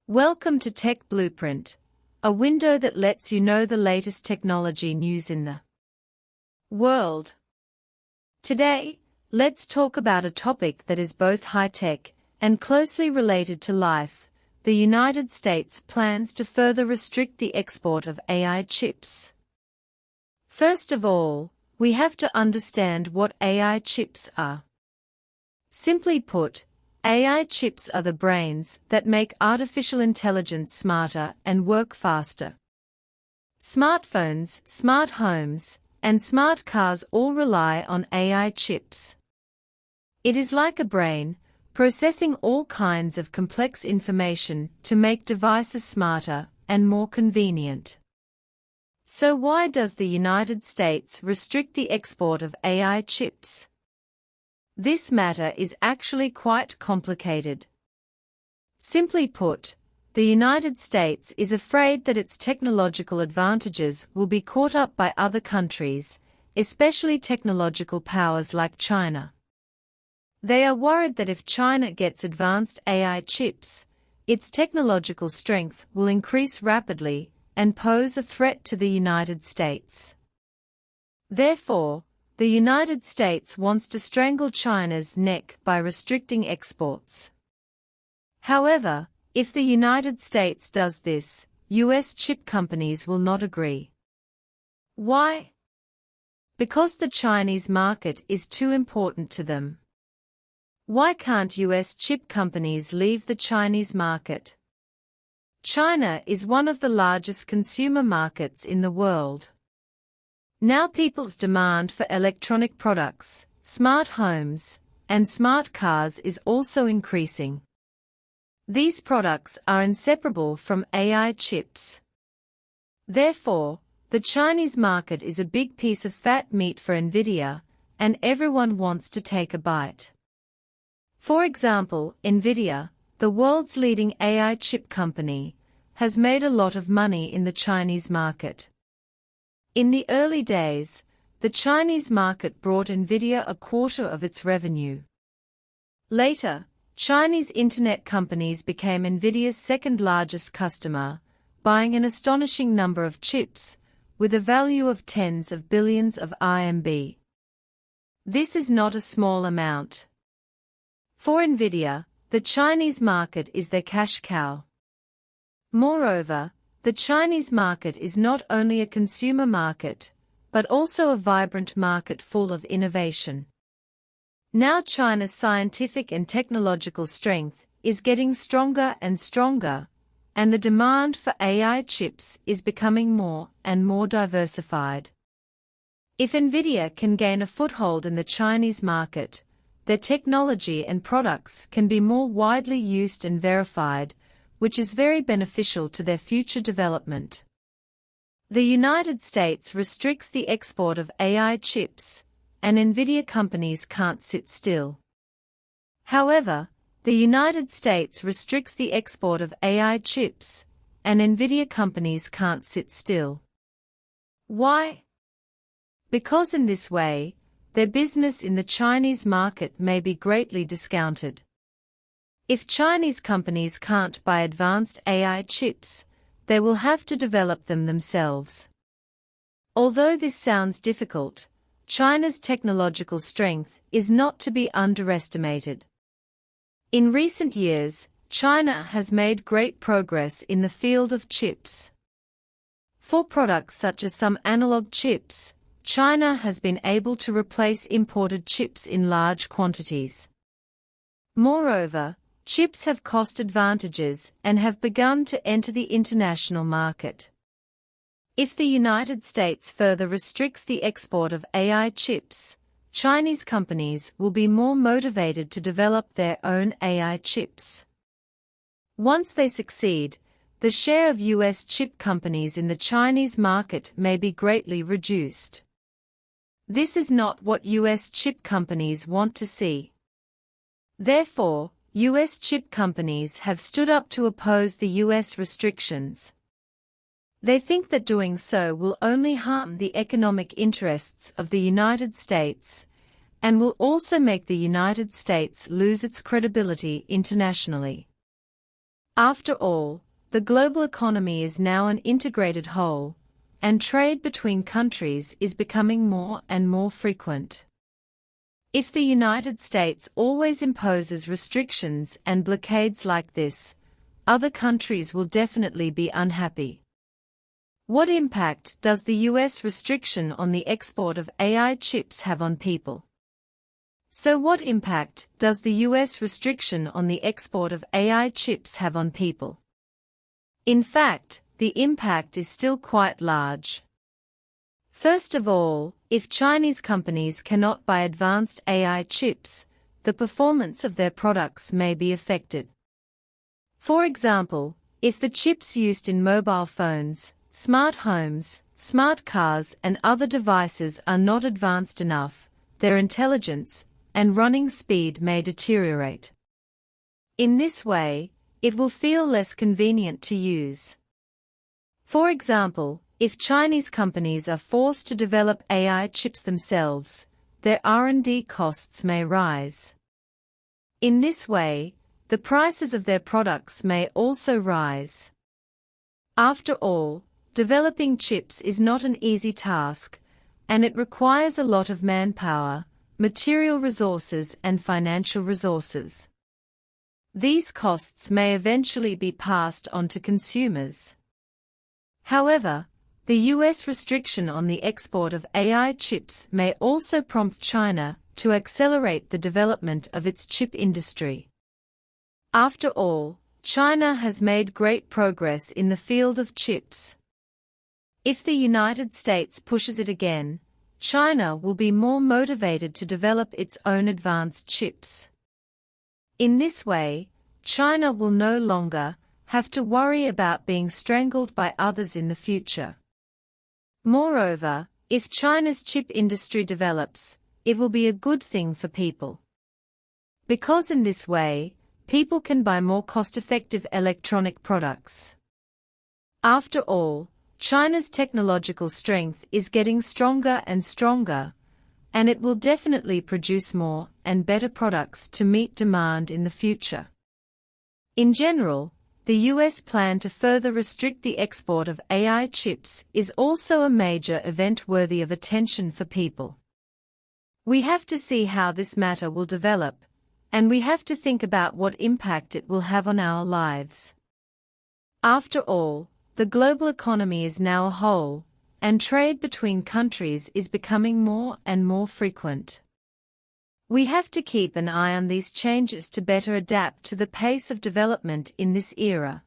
Welcome to Tech Blueprint, a window that lets you know the latest technology news in the world. Today, let's talk about a topic that is both high-tech and closely related to life. The United States plans to further restrict the export of AI chips. First of all, we have to understand what AI chips are. Simply put, AI chips are the brains that make artificial intelligence smarter and work faster. Smartphones, smart homes, and smart cars all rely on AI chips. It is like a brain, processing all kinds of complex information to make devices smarter and more convenient. So why does the United States restrict the export of AI chips? This matter is actually quite complicated. Simply put, the United States is afraid that its technological advantages will be caught up by other countries, especially technological powers like China. They are worried that if China gets advanced AI chips, its technological strength will increase rapidly and pose a threat to the United States. Therefore, the United States wants to strangle China's neck by restricting exports. However, if the United States does this, US chip companies will not agree. Why? Because the Chinese market is too important to them. Why can't US chip companies leave the Chinese market? China is one of the largest consumer markets in the world. Now people's demand for electronic products, smart homes, and smart cars is also increasing. These products are inseparable from AI chips. Therefore, the Chinese market is a big piece of fat meat for Nvidia, and everyone wants to take a bite. For example, Nvidia, the world's leading AI chip company, has made a lot of money in the Chinese market. In the early days, the Chinese market brought Nvidia a quarter of its revenue. Later, Chinese internet companies became Nvidia's second largest customer, buying an astonishing number of chips, with a value of tens of billions of RMB. This is not a small amount. For Nvidia, the Chinese market is their cash cow. Moreover, the Chinese market is not only a consumer market, but also a vibrant market full of innovation. Now China's scientific and technological strength is getting stronger and stronger, and the demand for AI chips is becoming more and more diversified. If Nvidia can gain a foothold in the Chinese market, their technology and products can be more widely used and verified, which is very beneficial to their future development. The United States restricts the export of AI chips, and Nvidia companies can't sit still. However, the United States restricts the export of AI chips, and Nvidia companies can't sit still. Why? Because in this way, their business in the Chinese market may be greatly discounted. If Chinese companies can't buy advanced AI chips, they will have to develop them themselves. Although this sounds difficult, China's technological strength is not to be underestimated. In recent years, China has made great progress in the field of chips. For products such as some analog chips, China has been able to replace imported chips in large quantities. Moreover, chips have cost advantages and have begun to enter the international market. If the United States further restricts the export of AI chips, Chinese companies will be more motivated to develop their own AI chips. Once they succeed, the share of US chip companies in the Chinese market may be greatly reduced. This is not what US chip companies want to see. Therefore, US chip companies have stood up to oppose the US restrictions. They think that doing so will only harm the economic interests of the United States, and will also make the United States lose its credibility internationally. After all, the global economy is now an integrated whole, and trade between countries is becoming more and more frequent. If the United States always imposes restrictions and blockades like this, other countries will definitely be unhappy. What impact does the US restriction on the export of AI chips have on people? So what impact does the US restriction on the export of AI chips have on people? In fact, the impact is still quite large. First of all, if Chinese companies cannot buy advanced AI chips, the performance of their products may be affected. For example, if the chips used in mobile phones, smart homes, smart cars and other devices are not advanced enough, their intelligence and running speed may deteriorate. In this way, it will feel less convenient to use. For example, if Chinese companies are forced to develop AI chips themselves, their R&D costs may rise. In this way, the prices of their products may also rise. After all, developing chips is not an easy task, and it requires a lot of manpower, material resources and financial resources. These costs may eventually be passed on to consumers. However, the US restriction on the export of AI chips may also prompt China to accelerate the development of its chip industry. After all, China has made great progress in the field of chips. If the United States pushes it again, China will be more motivated to develop its own advanced chips. In this way, China will no longer have to worry about being strangled by others in the future. Moreover, if China's chip industry develops, it will be a good thing for people. Because in this way, people can buy more cost-effective electronic products. After all, China's technological strength is getting stronger and stronger, and it will definitely produce more and better products to meet demand in the future. In general, the US plan to further restrict the export of AI chips is also a major event worthy of attention for people. We have to see how this matter will develop, and we have to think about what impact it will have on our lives. After all, the global economy is now a whole, and trade between countries is becoming more and more frequent. We have to keep an eye on these changes to better adapt to the pace of development in this era.